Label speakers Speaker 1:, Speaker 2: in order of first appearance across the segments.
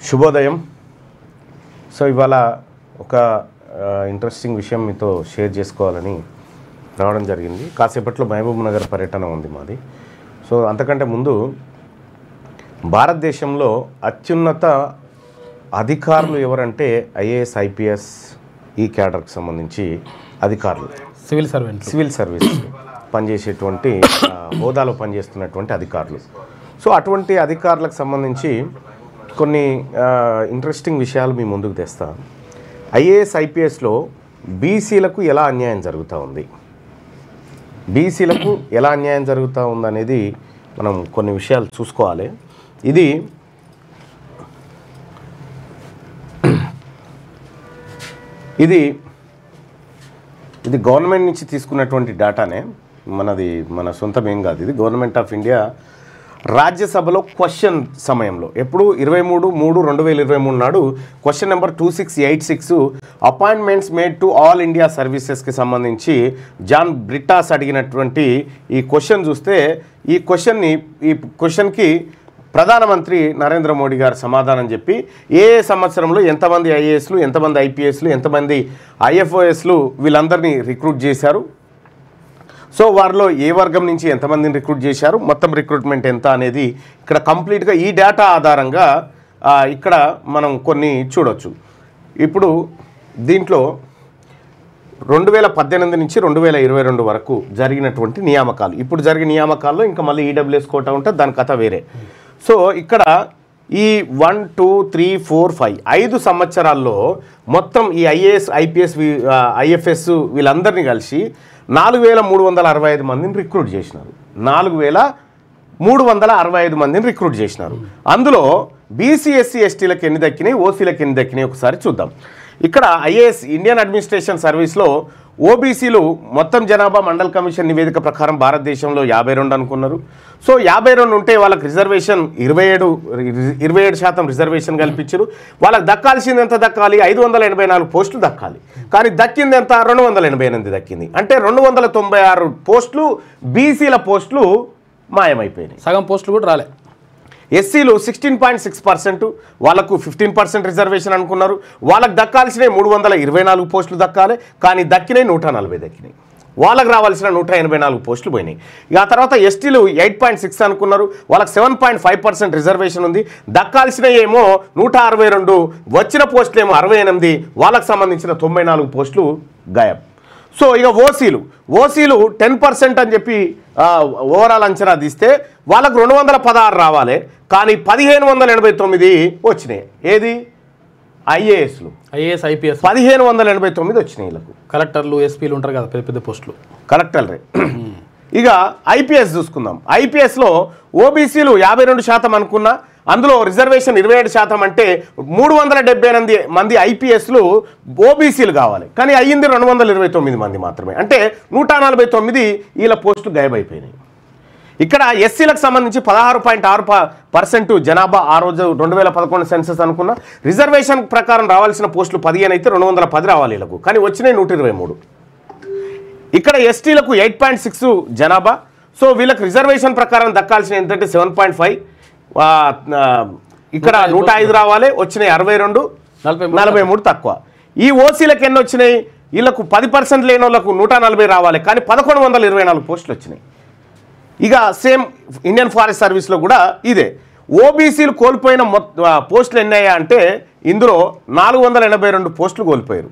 Speaker 1: శుభోదయం. సో ఇవాళ ఒక ఇంట్రెస్టింగ్ విషయం మీతో షేర్ చేసుకోవాలని రావడం జరిగింది. కాసేపట్లో మహబూబ్ నగర్ పర్యటన ఉంది మాది. సో అంతకంటే ముందు భారతదేశంలో అత్యున్నత అధికారులు ఎవరంటే ఐఏఎస్, ఐపీఎస్, ఈ క్యాడర్కి సంబంధించి అధికారులు, సివిల్ సర్వీస్ పనిచేసేటువంటి హోదాలో పనిచేస్తున్నటువంటి అధికారులు. సో అటువంటి అధికారులకు సంబంధించి కొన్ని ఇంట్రెస్టింగ్ విషయాలు మీ ముందుకు తెస్తా. ఐఏఎస్, ఐపీఎస్లో బీసీలకు ఎలా అన్యాయం జరుగుతూ ఉంది, బీసీలకు ఎలా అన్యాయం జరుగుతూ ఉంది అనేది మనం కొన్ని విషయాలు చూసుకోవాలి. ఇది గవర్నమెంట్ నుంచి తీసుకున్నటువంటి డేటానే, మన సొంతం ఏం కాదు. ఇది గవర్నమెంట్ ఆఫ్ ఇండియా రాజ్యసభలో క్వశ్చన్ సమయంలో ఎప్పుడు 23/3/2023 నాడు question number 2686 appointments made to all India సర్వీసెస్కి సంబంధించి జాన్ బ్రిటాస్ అడిగినటువంటి ఈ క్వశ్చన్ చూస్తే ఈ క్వశ్చన్కి ప్రధానమంత్రి నరేంద్ర మోడీ గారు సమాధానం చెప్పి ఏ సంవత్సరంలో ఎంతమంది ఐఏఎస్లు, ఎంతమంది ఐపీఎస్లు, ఎంతమంది ఐఎఫ్ఓఎస్లు వీళ్ళందరినీ రిక్రూట్ చేశారు, సో వారిలో ఏ వర్గం నుంచి ఎంతమందిని రిక్రూట్ చేశారు, మొత్తం రిక్రూట్మెంట్ ఎంత అనేది ఇక్కడ కంప్లీట్గా ఈ డేటా ఆధారంగా ఇక్కడ మనం కొన్ని చూడొచ్చు. ఇప్పుడు దీంట్లో 2018 నుంచి 2022 వరకు జరిగినటువంటి నియామకాలు, ఇప్పుడు జరిగిన నియామకాల్లో ఇంకా మళ్ళీ ఈడబ్ల్యూఎస్ కోటా ఉంటుంది, దాని కథ వేరే. సో ఇక్కడ ఈ 1, 2, 3, 4, 5 5 సంవత్సరాల్లో మొత్తం ఈ ఐఏఎస్, ఐపీఎస్, ఐఎఫ్ఎస్ వీళ్ళందరినీ కలిసి 4365 మందిని రిక్రూట్ చేసినారు. 4365 మందిని రిక్రూట్ చేసినారు. అందులో బీసీ, ఎస్సీ, ఎస్టీలకు ఎన్ని దక్కినాయి, ఓసీలకు ఎన్ని దక్కినాయి ఒకసారి చూద్దాం. ఇక్కడ ఐఏఎస్ ఇండియన్ అడ్మినిస్ట్రేషన్ సర్వీస్లో ఓబీసీలు మొత్తం జనాభా మండల్ కమిషన్ నివేదిక ప్రకారం భారతదేశంలో 52 అనుకున్నారు. సో 52 ఉంటే వాళ్ళకి రిజర్వేషన్ 27% రిజర్వేషన్ కల్పించారు. వాళ్ళకి దక్కాల్సింది ఎంత దక్కాలి, 584 పోస్టులు దక్కాలి. కానీ దక్కింది ఎంత, 288 దక్కింది. అంటే 296 పోస్టులు బీసీల పోస్టులు మాయమైపోయినాయి.
Speaker 2: సగం పోస్టులు కూడా రాలే.
Speaker 1: ఎస్సీలు 16.6%, వాళ్ళకు 15% రిజర్వేషన్ అనుకున్నారు. వాళ్ళకి దక్కాల్సినవి 324 పోస్టులు దక్కాలి, కానీ దక్కినాయి 140 దక్కినాయి. వాళ్ళకి రావాల్సిన 184 పోస్టులు పోయినాయి. ఇక ఆ తర్వాత ఎస్టీలు 8.6 అనుకున్నారు, వాళ్ళకి 7.5% రిజర్వేషన్ ఉంది. దక్కాల్సినవి ఏమో 162, వచ్చిన పోస్టులు ఏమో 68, వాళ్ళకి సంబంధించిన 94 పోస్టులు గాయబ్. సో ఇక ఓసీలు 10% అని చెప్పి ఓవరాల్ అంచనా తీస్తే వాళ్ళకు 216 రావాలి, కానీ 1589 వచ్చినాయి. ఏది ఐఏఎస్లు,
Speaker 2: ఐఏఎస్, ఐపీఎస్
Speaker 1: 1589 వచ్చినాయి. వీళ్ళకు
Speaker 2: కలెక్టర్లు, ఎస్పీలు ఉంటారు కదా, పెద్ద పెద్ద పోస్టులు,
Speaker 1: కలెక్టర్లే. ఇక ఐపీఎస్ చూసుకుందాం. ఐపీఎస్లో ఓబీసీలు 52% అనుకున్నా, అందులో రిజర్వేషన్ 27%, అంటే 378 మంది ఐపీఎస్లు ఓబీసీలు కావాలి, కానీ అయ్యింది 229 మంది మాత్రమే. అంటే 149 వీళ్ళ పోస్టులు గాయబైపోయినాయి. ఇక్కడ ఎస్సీలకు సంబంధించి 16.6% జనాభా ఆ రోజు 2011 సెన్సస్ అనుకున్న రిజర్వేషన్ ప్రకారం రావాల్సిన పోస్టులు 15 అయితే 210 రావాలి వీళ్ళకు, కానీ వచ్చినాయి 123. ఇక్కడ ఎస్టీలకు 8.6 జనాభా, సో వీళ్ళకి రిజర్వేషన్ ప్రకారం దక్కాల్సిన ఏంటంటే 7.5, ఇక్కడ 105 రావాలి, వచ్చినాయి 62, 43 తక్కువ. ఈ ఓసీలకు ఎన్ని వచ్చినాయి, వీళ్ళకు 10% లేని వాళ్ళకు 140 రావాలి, కానీ 1124 పోస్టులు వచ్చినాయి. ఇక సేమ్ ఇండియన్ ఫారెస్ట్ సర్వీస్లో కూడా ఇదే. ఓబీసీలు కోల్పోయిన పోస్టులు ఎన్నయ్యా అంటే ఇందులో 482 పోస్టులు కోల్పోయారు,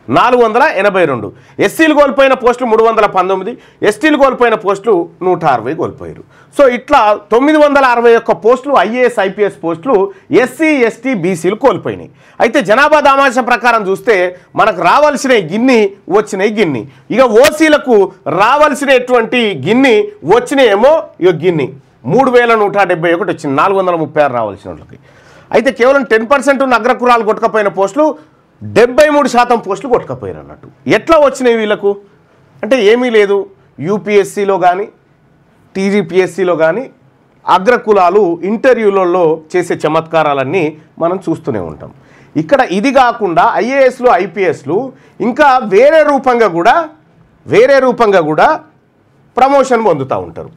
Speaker 1: 482. ఎస్సీలు కోల్పోయిన పోస్టులు 319, ఎస్టీలు కోల్పోయిన పోస్టులు 160 కోల్పోయారు. సో ఇట్లా 961 పోస్టులు ఐఏఎస్, ఐపీఎస్ పోస్టులు ఎస్సీ, ఎస్టీ, బీసీలు కోల్పోయినాయి. అయితే జనాభా దామాష ప్రకారం చూస్తే మనకు రావాల్సినవి గిన్ని, వచ్చినాయి గిన్ని. ఇక ఓసీలకు రావాల్సినటువంటి గిన్ని, వచ్చినాయేమో ఇక గిన్ని 3171 వచ్చింది, 436 రావాల్సిన వాళ్ళకి. అయితే కేవలం 10% ఉన్న అగ్రకులాలు కొట్టకపోయిన పోస్టులు 73% పోస్టులు కొట్టకపోయారు అన్నట్టు. ఎట్లా వచ్చినాయి వీళ్ళకు అంటే ఏమీ లేదు. యూపీఎస్సీలో కానీ టీజీపీఎస్సీలో కానీ అగ్రకులాలు ఇంటర్వ్యూలలో చేసే చమత్కారాలన్నీ మనం చూస్తూనే ఉంటాం. ఇక్కడ ఇది కాకుండా ఐఏఎస్లు, ఐపీఎస్లు ఇంకా వేరే రూపంగా కూడా ప్రమోషన్ పొందుతూ ఉంటారు.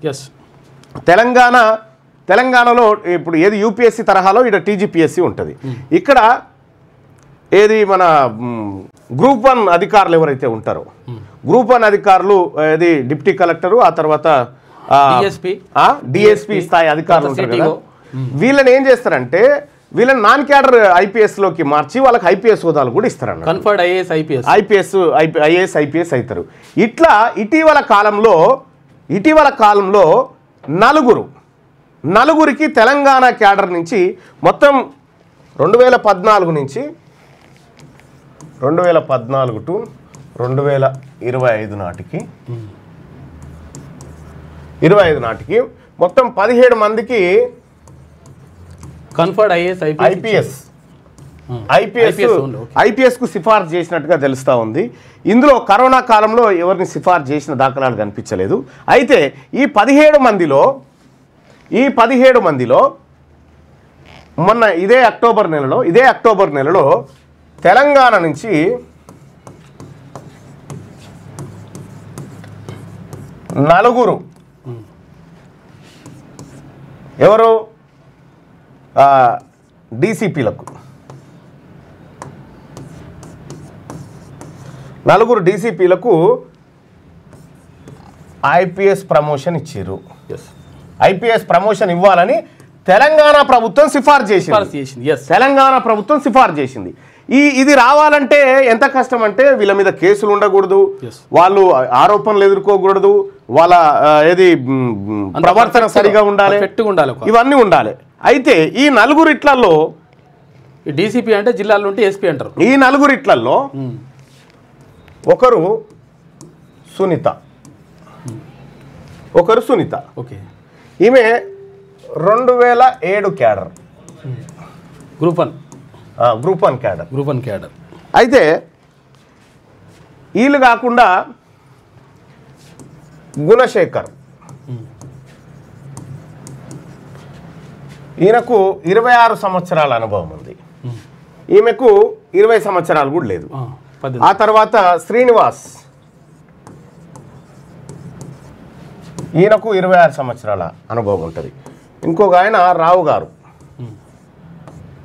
Speaker 1: తెలంగాణలో ఇప్పుడు ఏది యూపీఎస్సీ తరహాలో ఇక్కడ టీజీపీఎస్సీ ఉంటుంది. ఇక్కడ ఏది మన గ్రూప్ 1 అధికారులు ఎవరైతే ఉంటారో గ్రూప్ 1 అధికారులు ఏది డిప్యూటీ కలెక్టరు, ఆ తర్వాత డిఎస్పీ స్థాయి అధికారులు ఉంటారు కదా, వీళ్ళని ఏం చేస్తారంటే వీళ్ళని నాన్ క్యాడర్ ఐపీఎస్లోకి మార్చి వాళ్ళకి ఐపీఎస్ హోదాలు కూడా ఇస్తారన్న.
Speaker 2: కన్ఫర్డ్
Speaker 1: ఐఏఎస్ ఐపీఎస్ అవుతారు. ఇట్లా ఇటీవల కాలంలో నలుగురికి తెలంగాణ క్యాడర్ నుంచి మొత్తం 2014 నుంచి 2014 టు 2025 నాటికి మొత్తం 17 మందికి
Speaker 2: కన్ఫర్డ్
Speaker 1: ఐపీఎస్కు సిఫార్సు చేసినట్టుగా తెలుస్తూ ఉంది. ఇందులో కరోనా కాలంలో ఎవరిని సిఫార్సు చేసిన దాఖలాలు కనిపించలేదు. అయితే ఈ 17 మందిలో మొన్న ఇదే అక్టోబర్ నెలలో తెలంగాణ నుంచి నలుగురు ఎవరు డీసీపీలకు ఐపీఎస్ ప్రమోషన్ ఇచ్చారు. ఐపీఎస్ ప్రమోషన్ ఇవ్వాలని తెలంగాణ ప్రభుత్వం సిఫార్సు చేసింది. ఇది రావాలంటే ఎంత కష్టం అంటే వీళ్ళ మీద కేసులు ఉండకూడదు, వాళ్ళు ఆరోపణలు ఎదుర్కోకూడదు, వాళ్ళ ఏది ప్రవర్తన సరిగా ఉండాలి, ఇవన్నీ ఉండాలి. అయితే ఈ నలుగురిట్లలో
Speaker 2: డీసీపీ అంటే జిల్లాల నుండి ఎస్పీ అంటారు.
Speaker 1: ఈ నలుగురిట్లలో ఒకరు సునీత,
Speaker 2: ఓకే,
Speaker 1: ఈమె 2007 క్యాడర్,
Speaker 2: గ్రూప్ 1 క్యాడర్.
Speaker 1: అయితే వీళ్ళు కాకుండా గుణశేఖర్, ఈయనకు 26 సంవత్సరాల అనుభవం ఉంది, ఈమెకు 20 సంవత్సరాలు కూడా లేదు. ఆ తర్వాత శ్రీనివాస్, ఈయనకు 26 సంవత్సరాల అనుభవం ఉంటుంది. ఇంకొక ఆయన రావు గారు,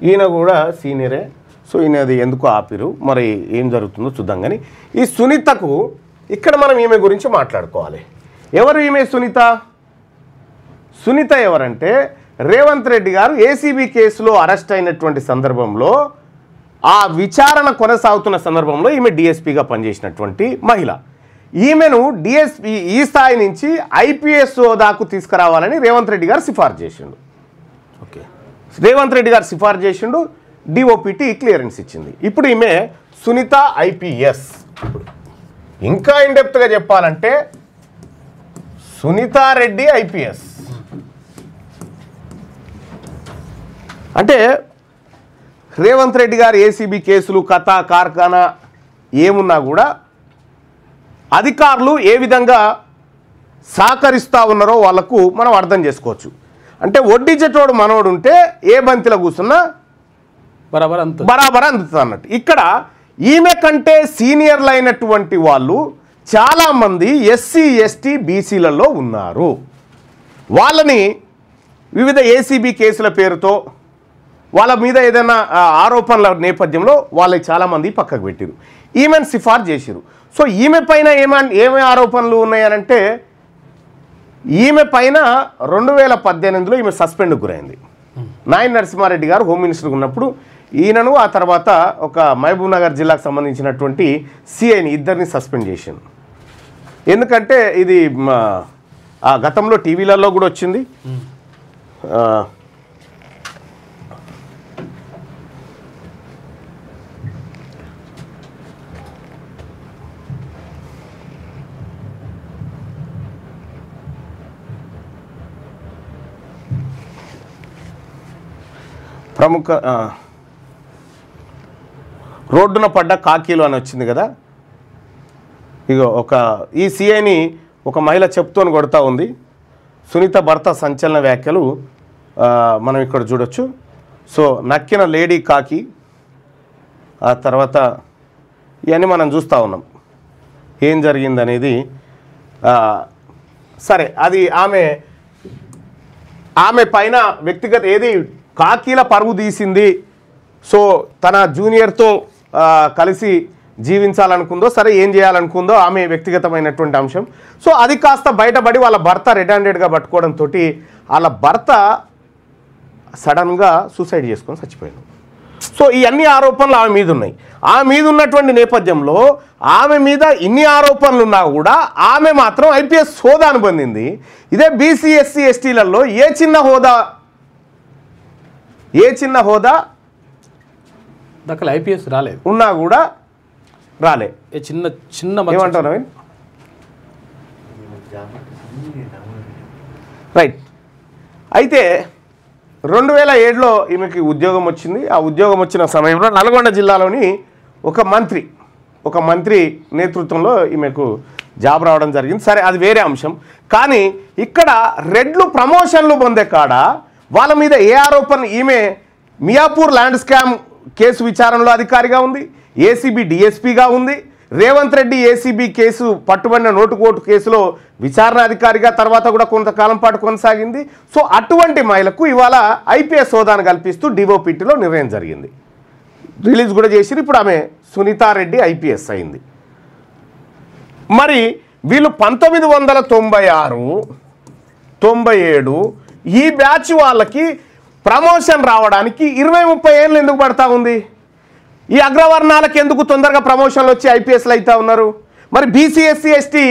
Speaker 1: ఈయన కూడా సీనియరే. సో ఈయనది ఎందుకు ఆపిరు, మరి ఏం జరుగుతుందో చూద్దాం. కానీ ఈ సునీతకు ఇక్కడ మనం ఈమె గురించి మాట్లాడుకోవాలి. ఎవరు ఈమె సునీత ఎవరంటే రేవంత్ రెడ్డి గారు ఏసీబీ కేసులో అరెస్ట్ అయినటువంటి సందర్భంలో, ఆ విచారణ కొనసాగుతున్న సందర్భంలో ఈమె డిఎస్పీగా పనిచేసినటువంటి మహిళ. ఈమెను డిఎస్పీ ఈ స్థాయి నుంచి ఐపీఎస్ హోదాకు తీసుకురావాలని రేవంత్ రెడ్డి గారు సిఫార్సు చేసిండు. డిఓపిటి క్లియరెన్స్ ఇచ్చింది. ఇప్పుడు ఈమె సునీత ఐపీఎస్. ఇంకా ఇన్డెప్త్గా చెప్పాలంటే సునీతారెడ్డి ఐపీఎస్. అంటే రేవంత్ రెడ్డి గారు ఏసీబీ కేసులు కథ కార్ఖానా ఏమున్నా కూడా అధికారులు ఏ విధంగా సహకరిస్తూ ఉన్నారో వాళ్లకు మనం అర్థం చేసుకోవచ్చు. అంటే వడ్డీ చెట్టోడు మనోడు ఉంటే ఏ బంతిలో కూర్చున్నా బరాబర్ అందుతుంది అన్నట్టు. ఇక్కడ ఈమె కంటే సీనియర్లు అయినటువంటి వాళ్ళు చాలామంది ఎస్సీ ఎస్టీ బీసీలలో ఉన్నారు. వాళ్ళని వివిధ ఏసీబీ కేసుల పేరుతో వాళ్ళ మీద ఏదైనా ఆరోపణల నేపథ్యంలో వాళ్ళకి చాలామంది పక్కకు పెట్టారు, ఈమెను సిఫార్సు చేసిరు. సో ఈమె పైన ఏమే ఆరోపణలు ఉన్నాయనంటే, ఈమె పైన 2018లో ఈమె సస్పెండ్కు గురైంది. నాయన నరసింహారెడ్డి గారు హోమ్ మినిస్టర్గా ఉన్నప్పుడు ఈయనను, ఆ తర్వాత ఒక మహబూబ్ నగర్ జిల్లాకు సంబంధించినటువంటి సిఐని ఇద్దరిని సస్పెండ్ చేశాను. ఎందుకంటే ఇది గతంలో టీవీలలో కూడా వచ్చింది. ప్రముఖ రోడ్డున పడ్డ కాకీలు అని వచ్చింది కదా, ఇగో ఈ సిఐని ఒక మహిళ చెప్తూని కొడతా ఉంది. సునీత భర్త సంచలన వ్యాఖ్యలు మనం ఇక్కడ చూడొచ్చు. సో నక్కిన లేడీ కాకి, ఆ తర్వాత ఇవన్నీ మనం చూస్తూ ఉన్నాం ఏం జరిగిందనేది. సరే, అది ఆమె ఆమె పైన వ్యక్తిగత ఏది కాకీల పరుగు తీసింది, సో తన జూనియర్తో కలిసి జీవించాలనుకుందో, సరే ఏం చేయాలనుకుందో ఆమె వ్యక్తిగతమైనటువంటి అంశం. సో అది కాస్త బయటపడి వాళ్ళ భర్త రెడ్ హ్యాండెడ్గా పట్టుకోవడంతో వాళ్ళ భర్త సడన్గా సూసైడ్ చేసుకొని చచ్చిపోయాడు. సో ఈ అన్ని ఆరోపణలు ఆమె మీద ఉన్నాయి. ఆమె మీద ఉన్నటువంటి నేపథ్యంలో ఆమె మీద ఇన్ని ఆరోపణలు ఉన్నా కూడా ఆమె మాత్రం ఐపీఎస్ హోదాను పొందింది. ఇదే బీసీ ఎస్సీ ఎస్టీలలో ఏ చిన్న హోదా
Speaker 2: దక్కల ఐపీఎస్ రాలేదు
Speaker 1: ఉన్నా కూడా రాలే.
Speaker 2: చిన్న చిన్న
Speaker 1: ఏమంటారు నవీన్? రైట్. అయితే 2007లో ఈమెకి ఉద్యోగం వచ్చింది. ఆ ఉద్యోగం వచ్చిన సమయంలో నల్గొండ జిల్లాలోని ఒక మంత్రి నేతృత్వంలో ఈమెకు జాబ్ రావడం జరిగింది. సరే అది వేరే అంశం. కానీ ఇక్కడ రెడ్లు ప్రమోషన్లు పొందే కాడ వాళ్ళ మీద ఏ ఆరోపణ, ఈమె మియాపూర్ ల్యాండ్ స్కామ్ కేసు విచారణలో అధికారిగా ఉంది, ఏసీబీ డిఎస్పీగా ఉంది, రేవంత్ రెడ్డి ఏసీబీ కేసు పట్టుబడిన నోటుకోటు కేసులో విచారణ అధికారిగా తర్వాత కూడా కొంతకాలం పాటు కొనసాగింది. సో అటువంటి మహిళకు ఇవాళ ఐపీఎస్ హోదాను కల్పిస్తూ డిఓపిటీలో నిర్ణయం జరిగింది, రిలీజ్ కూడా చేసి ఇప్పుడు ఆమె సునీతారెడ్డి ఐపీఎస్ అయింది. మరి వీళ్ళు 1996, 97 ఈ బ్యాచ్ వాళ్ళకి ప్రమోషన్ రావడానికి 20-30 ఏళ్ళు ఎందుకు పడతా ఉంది? ఈ అగ్రవర్ణాలకు ఎందుకు తొందరగా ప్రమోషన్లు వచ్చి ఐపీఎస్లు అవుతా ఉన్నారు? మరి బీసీ ఎస్సీ ఎస్టీ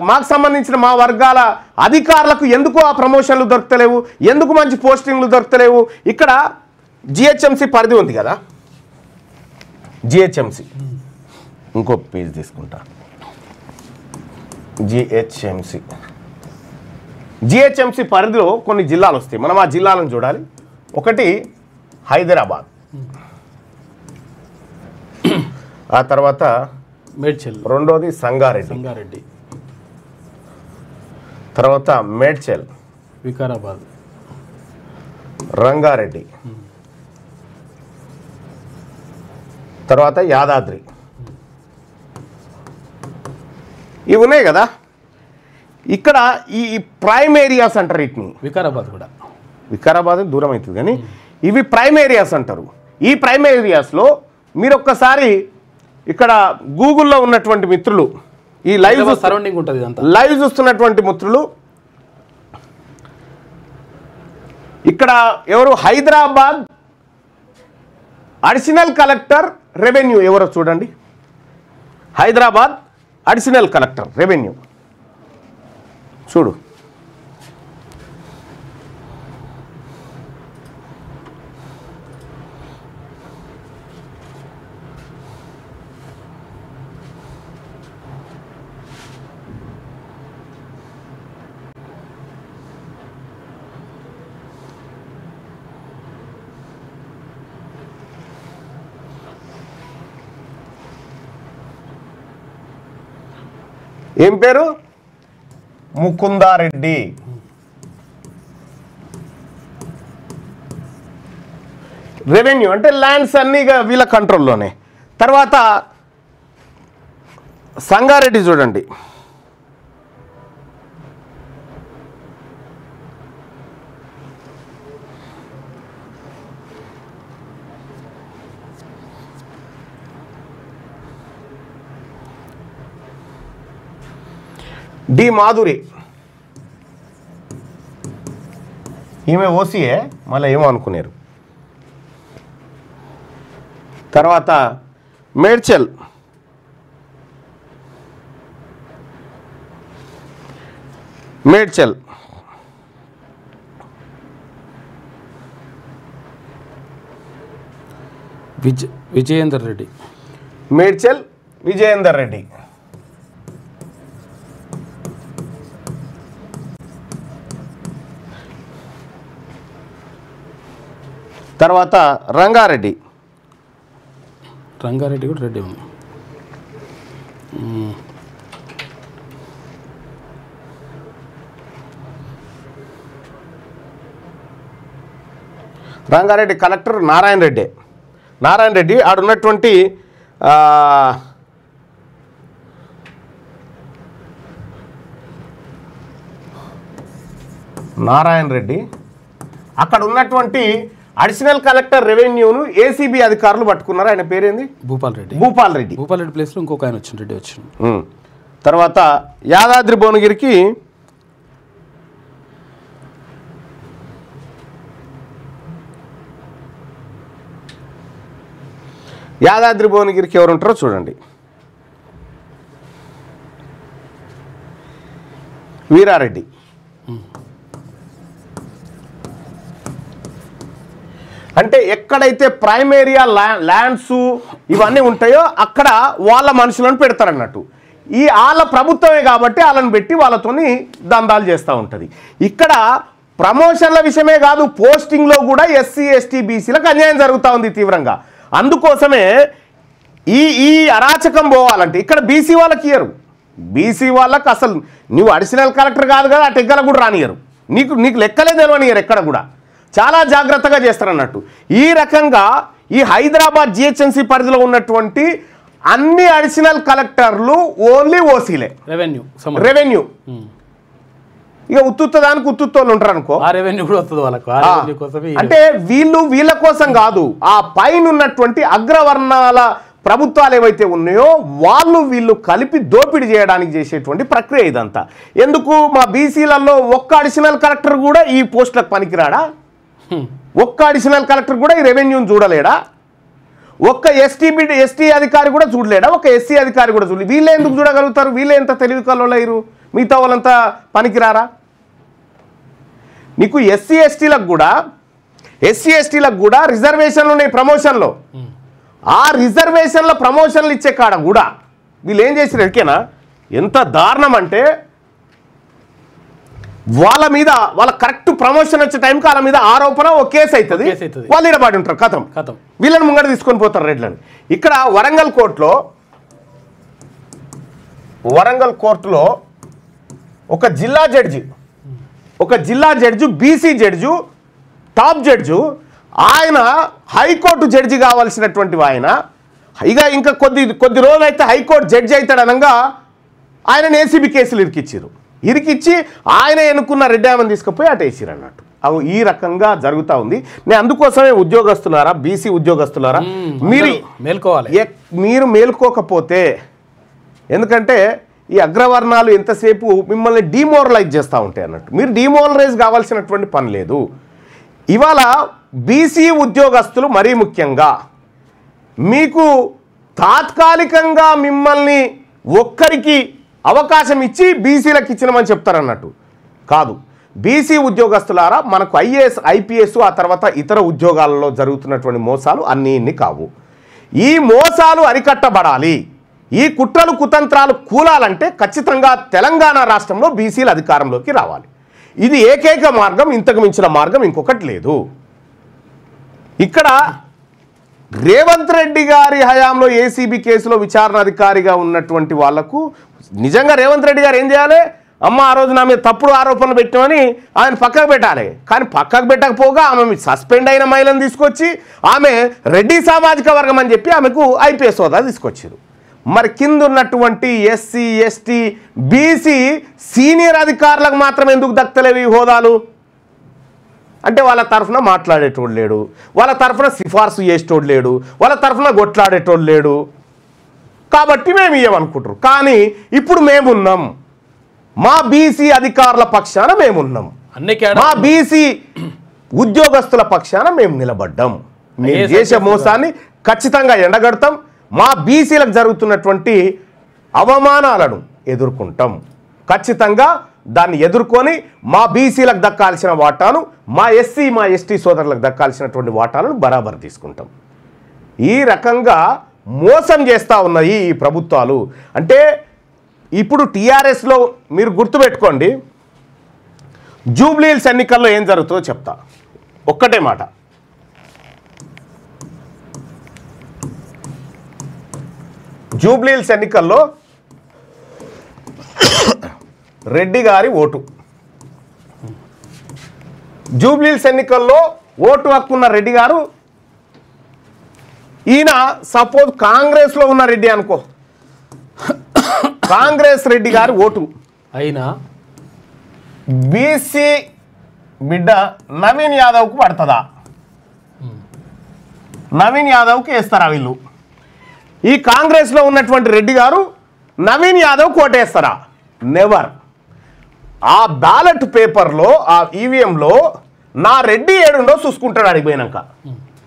Speaker 1: మాకు సంబంధించిన మా వర్గాల అధికారులకు ఎందుకు ఆ ప్రమోషన్లు దొరకలేవు? ఎందుకు మంచి పోస్టింగ్లు దొరకలేవు? ఇక్కడ జిహెచ్ఎంసీ పరిధి ఉంది కదా, జిహెచ్ఎంసీ ఇంకో పేజ్ తీసుకుంటా. జిహెచ్ఎంసీ పరిధిలో కొన్ని జిల్లాలు వస్తాయి. మనం ఆ జిల్లాలను చూడాలి. ఒకటి హైదరాబాద్, ఆ తర్వాత
Speaker 2: మేడ్చల్,
Speaker 1: రెండోది సంగారెడ్డి, తర్వాత మేడ్చల్,
Speaker 2: వికారాబాద్,
Speaker 1: రంగారెడ్డి, తర్వాత యాదాద్రి. ఇవి ఉన్నాయి కదా. ఇక్కడ ఈ ప్రైమ్ ఏరియాస్ అంటారు వీటిని. వికారాబాద్ దూరం అవుతుంది కానీ ఇవి ప్రైమ్ ఏరియాస్ అంటారు. ఈ ప్రైమ్ ఏరియాస్లో మీరు ఒక్కసారి ఇక్కడ గూగుల్లో ఉన్నటువంటి మిత్రులు, ఈ లైవ్
Speaker 2: సరౌండింగ్ ఉంటుంది,
Speaker 1: లైవ్ చూస్తున్నటువంటి మిత్రులు ఇక్కడ ఎవరు హైదరాబాద్ అడిషనల్ కలెక్టర్ రెవెన్యూ ఎవరో చూడండి. హైదరాబాద్ అడిషనల్ కలెక్టర్ రెవెన్యూ చూడు. ఏం పేరు? ముకుందారెడ్డి. రెవెన్యూ అంటే ల్యాండ్స్ అన్నీ వీళ్ళ కంట్రోల్లోనే. తర్వాత సంగారెడ్డి చూడండి, డి మాధురి, ఈమె ఓసీఏ, మళ్ళీ ఏమో అనుకున్నారు. తర్వాత మేడ్చల్,
Speaker 2: విజయేందర్ రెడ్డి,
Speaker 1: మేడ్చల్ విజయేందర్ రెడ్డి. తర్వాత రంగారెడ్డి
Speaker 2: కూడా రెడ్డి ఉంది.
Speaker 1: రంగారెడ్డి కలెక్టర్ నారాయణ రెడ్డి ఆడున్నటువంటి నారాయణ రెడ్డి. అక్కడ ఉన్నటువంటి అడిషనల్ కలెక్టర్ రెవెన్యూను ఏసీబీ అధికారులు పట్టుకున్నారు. ఆయన పేరేంది?
Speaker 2: భూపాల్ రెడ్డి.
Speaker 1: భూపాల్ రెడ్డి.
Speaker 2: భూపాల్ రెడ్డి ప్లేస్లో ఇంకొక ఆయన వచ్చింది, రెడ్డి వచ్చింది.
Speaker 1: తర్వాత యాదాద్రి భువనగిరికి ఎవరు ఉంటారో చూడండి. వీరారెడ్డి. అంటే ఎక్కడైతే ప్రైమేరియా ల్యాండ్స్ ఇవన్నీ ఉంటాయో అక్కడ వాళ్ళ మనుషులను పెడతారన్నట్టు. ఈ వాళ్ళ ప్రభుత్వమే కాబట్టి వాళ్ళని పెట్టి వాళ్ళతోని దందాలు చేస్తూ ఉంటుంది. ఇక్కడ ప్రమోషన్ల విషయమే కాదు, పోస్టింగ్లో కూడా ఎస్సీ ఎస్టీ బీసీలకు అన్యాయం జరుగుతూ ఉంది తీవ్రంగా. అందుకోసమే ఈ అరాచకం పోవాలంటే ఇక్కడ బీసీ వాళ్ళకి ఇయ్యరు. బీసీ వాళ్ళకి అసలు నువ్వు అడిషనల్ కలెక్టర్ కాదు కదా, ఆ టెగ్గల కూడా రానియరు. నీకు లెక్కలే తెలియనియరు ఎక్కడ కూడా. చాలా జాగ్రత్తగా చేస్తారన్నట్టు. ఈ రకంగా ఈ హైదరాబాద్ జిహెచ్ఎంసీ పరిధిలో ఉన్నటువంటి అన్ని అడిషనల్ కలెక్టర్లు ఓన్లీ ఓసీలే. రెవెన్యూ ఇక ఉత్తుదానికి ఉత్తుత్తోళ్ళు ఉంటారు అనుకో. అంటే వీళ్ళ కోసం కాదు, ఆ పైన ఉన్నటువంటి అగ్రవర్ణాల ప్రభుత్వాలు ఏవైతే ఉన్నాయో వీళ్ళు కలిపి దోపిడీ చేయడానికి చేసేటువంటి ప్రక్రియ ఇదంతా. ఎందుకు మా బీసీలలో ఒక్క అడిషనల్ కలెక్టర్ కూడా ఈ పోస్టులకు పనికిరాడా? ఒక్క అడిషనల్ కలెక్టర్ కూడా ఈ రెవెన్యూని చూడలేడా? ఒక్క ఎస్టీ అధికారి కూడా చూడలేడా? ఒక ఎస్సీ అధికారి కూడా చూడలేదు. వీళ్ళే ఎందుకు చూడగలుగుతారు? వీళ్ళే ఎంత తెలివి కల్లోలేరు? మిగతా వాళ్ళంతా పనికిరారా? నీకు ఎస్సీ ఎస్టీలకు కూడా రిజర్వేషన్లు ఉన్నాయి ప్రమోషన్లో. ఆ రిజర్వేషన్ల ప్రమోషన్లు ఇచ్చే కాడ కూడా వీళ్ళు ఏం చేసారు ఎరికేనా? ఎంత దారుణం అంటే వాళ్ళ కరెక్ట్ ప్రమోషన్ వచ్చే టైంకి వాళ్ళ మీద ఆరోపణ ఒక కేసు అవుతుంది, వాళ్ళు ఇడబడి ఉంటారు. కథం వీళ్ళని ముంగడ తీసుకొని పోతారు రెడ్లని. ఇక్కడ వరంగల్ కోర్టులో ఒక జిల్లా judge BC judge, top judge, ఆయన హైకోర్టు జడ్జి కావాల్సినటువంటి ఆయన ఇంకా కొద్ది రోజులు అయితే హైకోర్టు జడ్జి అవుతాడు అనగా ఆయనను ఏసీబీ కేసులు ఇరికిచ్చి ఆయన ఎన్నుకున్న రెడ్డి ఆమెను తీసుకుపోయి అటు వేసిరు అన్నట్టు. అవి ఈ రకంగా జరుగుతూ ఉంది. నేను అందుకోసమే ఉద్యోగస్తులారా, బీసీ ఉద్యోగస్తులారా, మీరు మేల్కోకపోతే, ఎందుకంటే ఈ అగ్రవర్ణాలు ఎంతసేపు మిమ్మల్ని డిమోరలైజ్ చేస్తూ ఉంటాయి అన్నట్టు. మీరు డిమోరలైజ్ కావాల్సినటువంటి పని లేదు. ఇవాళ బీసీ ఉద్యోగస్తులు మరీ ముఖ్యంగా మీకు తాత్కాలికంగా మిమ్మల్ని ఒక్కరికి అవకాశం ఇచ్చి బీసీలకు ఇచ్చినామని చెప్తారన్నట్టు కాదు. బీసీ ఉద్యోగస్తులారా, మనకు ఐఏఎస్ ఐపీఎస్ ఆ తర్వాత ఇతర ఉద్యోగాలలో జరుగుతున్నటువంటి మోసాలు అన్నీ కావు. ఈ మోసాలు అరికట్టబడాలి, ఈ కుట్రలు కుతంత్రాలు కూలాలంటే ఖచ్చితంగా తెలంగాణ రాష్ట్రంలో బీసీలు అధికారంలోకి రావాలి. ఇది ఏకైక మార్గం, ఇంతకు మించిన మార్గం ఇంకొకటి లేదు. ఇక్కడ రేవంత్ రెడ్డి గారి హయాంలో ఏసీబీ కేసులో విచారణ అధికారిగా ఉన్నటువంటి వాళ్లకు నిజంగా రేవంత్ రెడ్డి గారు ఏం చేయాలి? అమ్మ ఆ రోజు నా మీద తప్పుడు ఆరోపణలు పెట్టామని ఆయన పక్కకు పెట్టాలి. కానీ పక్కకు పెట్టకపోగా ఆమె సస్పెండ్ అయిన మహిళను తీసుకొచ్చి ఆమె రెడ్డి సామాజిక వర్గం అని చెప్పి ఆమెకు ఐపీఎస్ హోదా తీసుకొచ్చారు. మరి కింద ఉన్నటువంటి ఎస్సీ ఎస్టీ బీసీ సీనియర్ అధికారులకు మాత్రం ఎందుకు దక్కలేవు ఈ హోదాలు? అంటే వాళ్ళ తరఫున మాట్లాడేటోడు లేడు, వాళ్ళ తరఫున సిఫార్సు చేసేటోడు లేడు, వాళ్ళ తరఫున కొట్లాడేటోడు లేడు. కాబట్టి మేము ఇవ్వమనుకుంటారు. కానీ ఇప్పుడు మేమున్నాం, మా బీసీ అధికారుల పక్షాన మేమున్నాం, మా బీసీ ఉద్యోగస్తుల పక్షాన మేము నిలబడ్డాం. మేము చేసే మోసాన్ని ఖచ్చితంగా ఎండగడతాం. మా బీసీలకు జరుగుతున్నటువంటి అవమానాలను ఎదుర్కొంటాం. ఖచ్చితంగా దాన్ని ఎదుర్కొని మా బీసీలకు దక్కాల్సిన వాటాను, మా ఎస్టీ సోదరులకు దక్కాల్సినటువంటి వాటాలను బరాబర్ తీసుకుంటాం. ఈ రకంగా మోసం చేస్తూ ఉన్నాయి ఈ ప్రభుత్వాలు. అంటే ఇప్పుడు టీఆర్ఎస్లో మీరు గుర్తుపెట్టుకోండి, జూబ్లీహిల్స్ ఎన్నికల్లో ఏం జరుగుతుందో చెప్తా. ఒక్కటే మాట, జూబ్లీహిల్స్ ఎన్నికల్లో రెడ్డి గారి ఓటు, జూబ్లీహిల్స్ ఎన్నికల్లో ఓటు హక్కున్న రెడ్డి గారు, ఈయన సపోజ్ కాంగ్రెస్లో ఉన్న రెడ్డి అనుకో, కాంగ్రెస్ రెడ్డి గారి ఓటు
Speaker 2: అయినా
Speaker 1: బీసీ బిడ్డ నవీన్ యాదవ్కు పడుతుందా? నవీన్ యాదవ్కి వేస్తారా వీళ్ళు? ఈ కాంగ్రెస్లో ఉన్నటువంటి రెడ్డి గారు నవీన్ యాదవ్ కోటేస్తారా? నెవర్. ఆ బ్యాలెట్ పేపర్లో ఆ ఈవీఎంలో నా రెడ్డి ఏడుండో చూసుకుంటాడు అడిగిపోయినాక.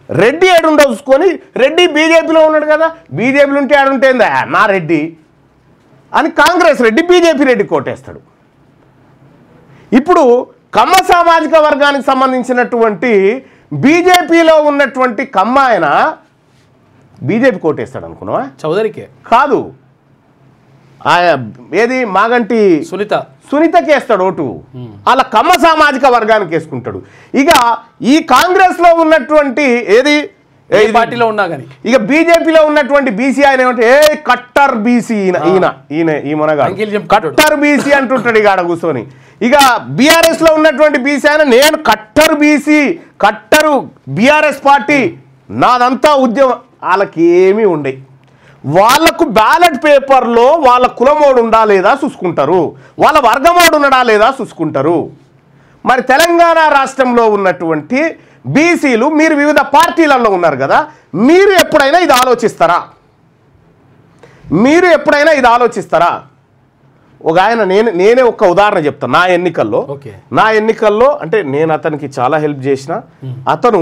Speaker 1: రెడ్డి ఏడుండో చూసుకొని రెడ్డి బీజేపీలో ఉన్నాడు కదా, బీజేపీలో ఉంటే ఆడుంటేందా నా రెడ్డి అని కాంగ్రెస్ రెడ్డి బీజేపీ రెడ్డి కోటేస్తాడు. ఇప్పుడు కమ్మ సామాజిక వర్గానికి సంబంధించినటువంటి బీజేపీలో ఉన్నటువంటి కమ్మ ఆయన బీజేపీ కోటేస్తాడు అనుకున్నావా?
Speaker 2: చౌదరికి
Speaker 1: కాదు, ఏది మాగంటి సునీతకి వేస్తాడు ఓటు. అలా కమ్మ సామాజిక వర్గానికి వేసుకుంటాడు. ఇక ఈ కాంగ్రెస్ లో ఉన్నటువంటి ఏది
Speaker 2: పార్టీలో ఉన్నా కానీ
Speaker 1: ఇక బీజేపీలో ఉన్నటువంటి బీసీ ఆయన ఏమంటే ఏ కట్టర్ బీసీ ఈ మనగా కట్టర్ బీసీ అంటుంటాడు ఇక ఆడ కూర్చొని. ఇక బీఆర్ఎస్ లో ఉన్నటువంటి బీసీ ఆయన నేను కట్టర్ బీసీ, కట్టరు బీఆర్ఎస్ పార్టీ నాదంతా ఉద్యమం. వాళ్ళకి ఏమీ ఉండయి. వాళ్ళకు బ్యాలెట్ పేపర్లో వాళ్ళ కులమోడు ఉండా లేదా చూసుకుంటారు, వాళ్ళ వర్గమోడు ఉండడా లేదా చూసుకుంటారు. మరి తెలంగాణ రాష్ట్రంలో ఉన్నటువంటి బీసీలు మీరు వివిధ పార్టీలలో ఉన్నారు కదా, మీరు ఎప్పుడైనా ఇది ఆలోచిస్తారా? మీరు ఎప్పుడైనా ఇది ఆలోచిస్తారా? ఒక ఆయన నేనే ఒక ఉదాహరణ చెప్తాను. నా ఎన్నికల్లో అంటే నేను అతనికి చాలా హెల్ప్ చేసిన. అతను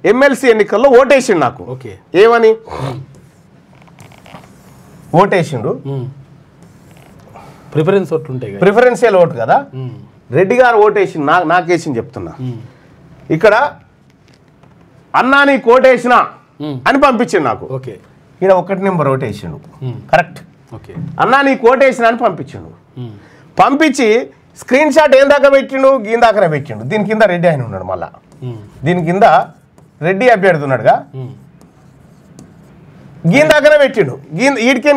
Speaker 1: ఎమ్మెల్సీ ఎన్నికల్లో ఓటేసిండు నాకు. ఏమని ఓటేసిండు? ప్రిఫరెన్షియల్ ఓటు కదా. రెడ్డి గారు ఓటేసిండు, నాకేసింది చెప్తున్నా. ఇక్కడ అన్నా నీ కోటేసిన అని పంపించిండు నాకు. ఇక్కడ 1 నెంబర్ ఓటేసిండు, కరెక్ట్. అన్నా నీ కోటేసిన అని పంపించిండు. పంపించి స్క్రీన్ షాట్ ఏం దాకా పెట్టిండు, గీన్ దాకానే పెట్టిండు. దీని కింద రెడ్డి ఆయన ఉన్నాడు, మళ్ళా దీని కింద రెడ్డి అభ్యర్థి ఉన్నాడుగా, గీన్ దాకానే పెట్టిండు.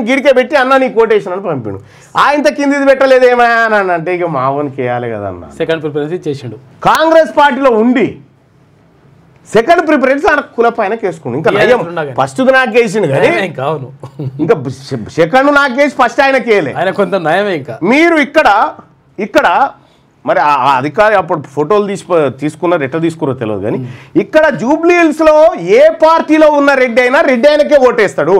Speaker 1: గీడికే పెట్టి అన్న నీ కోటేషన్ అని పంపిండు. ఆయనతో కింది పెట్టలేదు ఏమైనా అని అంటే ఇక మావోనికి వేయాలి కదా అన్న.
Speaker 2: Second preference ఇచ్చేసిండు.
Speaker 1: కాంగ్రెస్ పార్టీలో ఉండి సెకండ్ ప్రిఫరెన్స్ ఆయన కుల పైన వేసుకుండు. ఇంకా ఫస్ట్ నాకు వేసిండు కానీ ఇంకా సెకండ్ నాకు వేసి ఫస్ట్ ఆయనకి వేయలే.
Speaker 2: ఆయన కొంత నయమే. ఇంకా
Speaker 1: మీరు ఇక్కడ మరి ఆ అధికారి అప్పుడు ఫోటోలు తీసుకున్నారు, ఎట్లా తీసుకున్నారో తెలియదు కానీ ఇక్కడ జూబ్లీ హిల్స్లో ఏ పార్టీలో ఉన్న రెడ్డి అయినా రెడ్డి ఆయనకే ఓటేస్తాడు.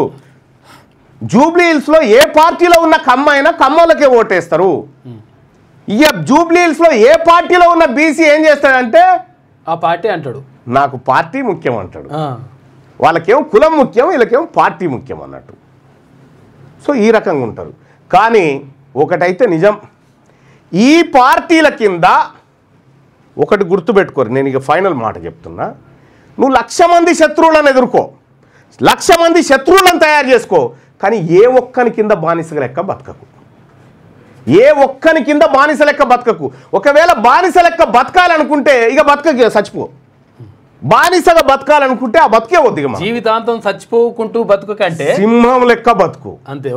Speaker 1: జూబ్లీ హిల్స్లో ఏ పార్టీలో ఉన్న కమ్మ అయినా కమ్మలకే ఓటేస్తారు. ఇక జూబ్లీ హిల్స్లో ఏ పార్టీలో ఉన్న బీసీ ఏం చేస్తాడంటే
Speaker 2: ఆ పార్టీ అంటాడు,
Speaker 1: నాకు పార్టీ ముఖ్యం అంటాడు. వాళ్ళకేమో కులం ముఖ్యం, వీళ్ళకేమో పార్టీ ముఖ్యం అన్నట్టు. సో ఈ రకంగా ఉంటారు. కానీ ఒకటైతే నిజం, ఈ పార్టీల కింద ఒకటి గుర్తుపెట్టుకోరు. నేను ఇక ఫైనల్ మాట చెప్తున్నా, నువ్వు 1,00,000 మంది శత్రువులను ఎదుర్కో, 1,00,000 మంది శత్రువులను తయారు చేసుకో, కానీ ఏ ఒక్కని కింద బానిస లెక్క బతకకు. ఏ ఒక్కని కింద బానిస లెక్క బతకకు. ఒకవేళ బానిస లెక్క బతకాలనుకుంటే ఇక బతక చచ్చిపో. బానిసగా బతకాలనుకుంటే ఆ బతికే వద్దు.
Speaker 2: జీవితాంతం చచ్చిపోకుంటూ బతుకు కంటే
Speaker 1: సింహం లెక్క బతుకు.
Speaker 2: అంతే,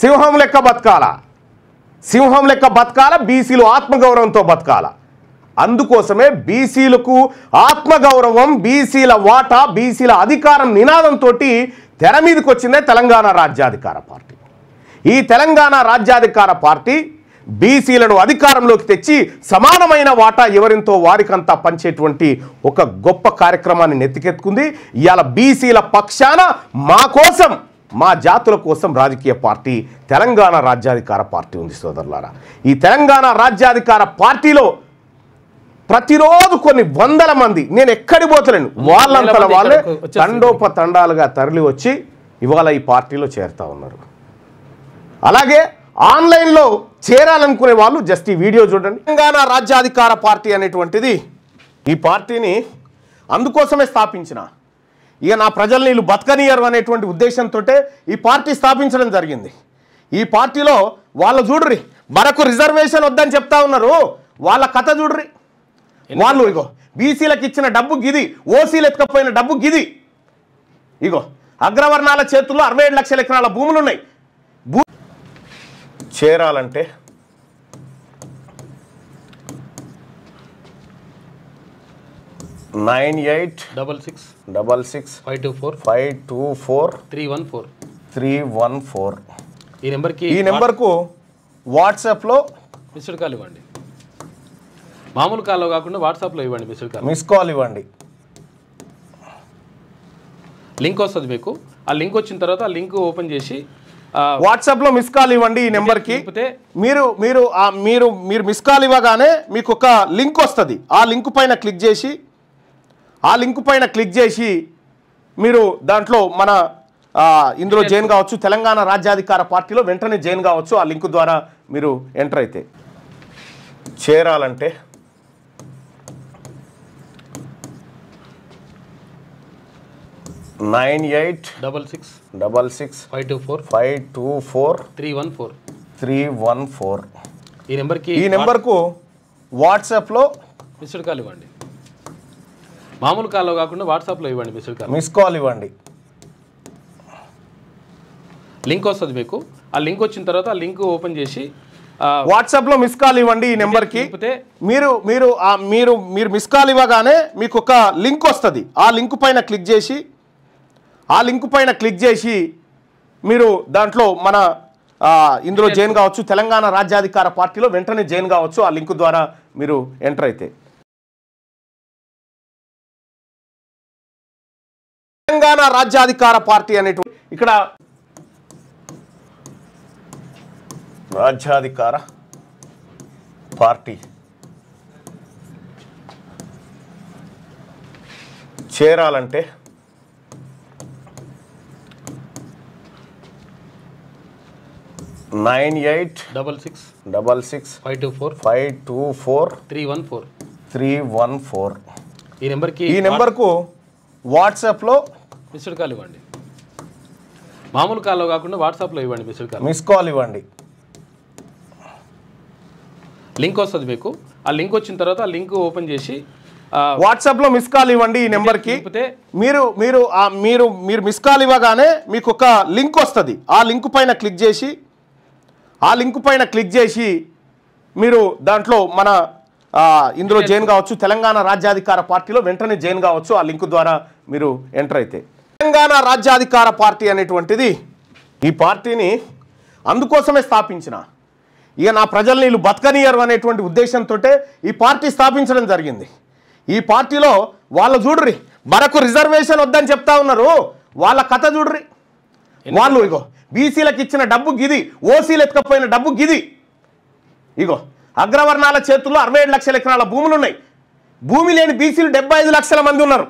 Speaker 1: సింహం లెక్క బతకాలా, సింహం లెక్క బతకాల. బీసీలు ఆత్మగౌరవంతో బతకాల. అందుకోసమే బీసీలకు ఆత్మగౌరవం, బీసీల వాటా, బీసీల అధికారం నినాదంతో తెర మీదకి వచ్చిందే తెలంగాణ రాజ్యాధికార పార్టీ. ఈ తెలంగాణ రాజ్యాధికార పార్టీ బీసీలను అధికారంలోకి తెచ్చి సమానమైన వాటా ఎవరింతో వారికంతా పంచేటువంటి ఒక గొప్ప కార్యక్రమాన్ని నెత్తికెత్తుకుంది. ఇవాళ బీసీల పక్షాన మా కోసం, మా జాతుల కోసం రాజకీయ పార్టీ తెలంగాణ రాజ్యాధికార పార్టీ ఉంది సోదరులారా. ఈ తెలంగాణ రాజ్యాధికార పార్టీలో ప్రతిరోజు కొన్ని వందల మంది, నేను ఎక్కడికి పోతలేను, వాళ్ళంతా వాళ్ళే తండోపతండాలుగా తరలి వచ్చి ఇవాళ ఈ పార్టీలో చేరుతా ఉన్నారు. అలాగే ఆన్లైన్లో చేరాలనుకునే వాళ్ళు జస్ట్ ఈ వీడియో చూడండి. తెలంగాణ రాజ్యాధికార పార్టీ అనేటువంటిది, ఈ పార్టీని అందుకోసమే స్థాపించిన, ఇక నా ప్రజల్ని వీళ్ళు బతకనియరు అనేటువంటి ఉద్దేశంతో ఈ పార్టీ స్థాపించడం జరిగింది. ఈ పార్టీలో వాళ్ళు చూడ్రి, మనకు రిజర్వేషన్ వద్దని చెప్తా ఉన్నారు, వాళ్ళ కథ చూడ్రి. వాళ్ళు ఇగో బీసీలకు ఇచ్చిన డబ్బు గిది, ఓసీలు ఎత్తుకపోయిన డబ్బు గిది. ఇగో అగ్రవర్ణాల చేతుల్లో 67 లక్షల ఎకరాల భూములు ఉన్నాయి. చేరాలంటే 986666524314 ఈ నెంబర్కు వాట్సాప్లో
Speaker 2: మిస్డ్ కాల్ ఇవ్వండి. మామూలు కాల్లో కాకుండా వాట్సాప్లో ఇవ్వండి మిస్డ్ కాల్.
Speaker 1: మిస్ కాల్ ఇవ్వండి.
Speaker 2: లింక్ వస్తుంది మీకు. ఆ లింక్ వచ్చిన తర్వాత ఆ లింక్ ఓపెన్ చేసి
Speaker 1: వాట్సాప్లో మిస్ కాల్ ఇవ్వండి ఈ నెంబర్కి. మీరు మీరు మీరు మీరు మిస్ కాల్ ఇవ్వగానే మీకు ఒక లింక్ వస్తుంది. ఆ లింక్ పైన క్లిక్ చేసి మీరు దాంట్లో మన ఇందులో జాయిన్ కావచ్చు. తెలంగాణ రాజ్యాధికార పార్టీలో వెంటనే జాయిన్ కావచ్చు. ఆ లింక్ ద్వారా మీరు ఎంటర్ అయితే చేరాలంటే
Speaker 2: 986654 ఈ నెంబర్కు
Speaker 1: వాట్సాప్లో
Speaker 2: మిస్డ్ కాల్ ఇవ్వండి. మామూలు కాల్లో కాకుండా వాట్సాప్లో ఇవ్వండి మిస్డ్ కాల్.
Speaker 1: మిస్ కాల్ ఇవ్వండి.
Speaker 2: లింక్ వస్తుంది మీకు. ఆ లింక్ వచ్చిన తర్వాత ఆ లింక్ ఓపెన్ చేసి
Speaker 1: వాట్సాప్లో మిస్ కాల్ ఇవ్వండి ఈ నెంబర్కి. మీరు మీరు మీరు మీరు మిస్ కాల్ ఇవ్వగానే మీకు ఒక లింక్ వస్తుంది. ఆ లింక్ పైన క్లిక్ చేసి మీరు దాంట్లో మన ఇందులో జాయిన్ కావచ్చు. తెలంగాణ రాజ్యాధికార పార్టీలో వెంటనే జాయిన్ కావచ్చు. ఆ లింక్ ద్వారా మీరు ఎంటర్ అయితే తెలంగాణ రాజ్యాధికార పార్టీ అనేటువంటి ఇక్కడ రాజ్యాధికార పార్టీ చేరాలంటే
Speaker 2: 986654 ఈ
Speaker 1: నెంబర్కు వాట్సాప్లో
Speaker 2: మిస్డ్ కాల్ ఇవ్వండి. మామూలు కాల్లో కాకుండా వాట్సాప్లో ఇవ్వండి మిస్డ్ కాల్.
Speaker 1: మిస్ కాల్ ఇవ్వండి.
Speaker 2: లింక్ వస్తుంది మీకు. ఆ లింక్ వచ్చిన తర్వాత ఆ లింక్ ఓపెన్ చేసి
Speaker 1: వాట్సాప్లో మిస్ కాల్ ఇవ్వండి ఈ నెంబర్కి. మీరు మీరు మీరు మీరు మిస్ కాల్ ఇవ్వగానే మీకు ఒక లింక్ వస్తుంది. ఆ లింక్ పైన క్లిక్ చేసి మీరు దాంట్లో మన ఇందులో జాయిన్ కావచ్చు. తెలంగాణ రాజ్యాధికార పార్టీలో వెంటనే జాయిన్ కావచ్చు. ఆ లింక్ ద్వారా మీరు ఎంటర్ అయితే తెలంగాణ రాజ్యాధికార పార్టీ అనేటువంటిది ఈ పార్టీని అందుకోసమే స్థాపించిన. ఇక నా ప్రజల్ని వీళ్ళు బతకనియరు అనేటువంటి ఉద్దేశంతో ఈ పార్టీ స్థాపించడం జరిగింది. ఈ పార్టీలో వాళ్ళు చూడ్రి మనకు రిజర్వేషన్ వద్దని చెప్తా ఉన్నారు. వాళ్ళ కథ చూడ్రి. వాళ్ళు ఇగో బీసీలకు ఇచ్చిన డబ్బు గిది, ఓసీలు ఎత్తుకపోయిన డబ్బు గిది. ఇగో అగ్రవర్ణాల చేతుల్లో 67 లక్షల ఎకరాల భూములు ఉన్నాయి. భూమి లేని బీసీలు 75 లక్షల మంది ఉన్నారు.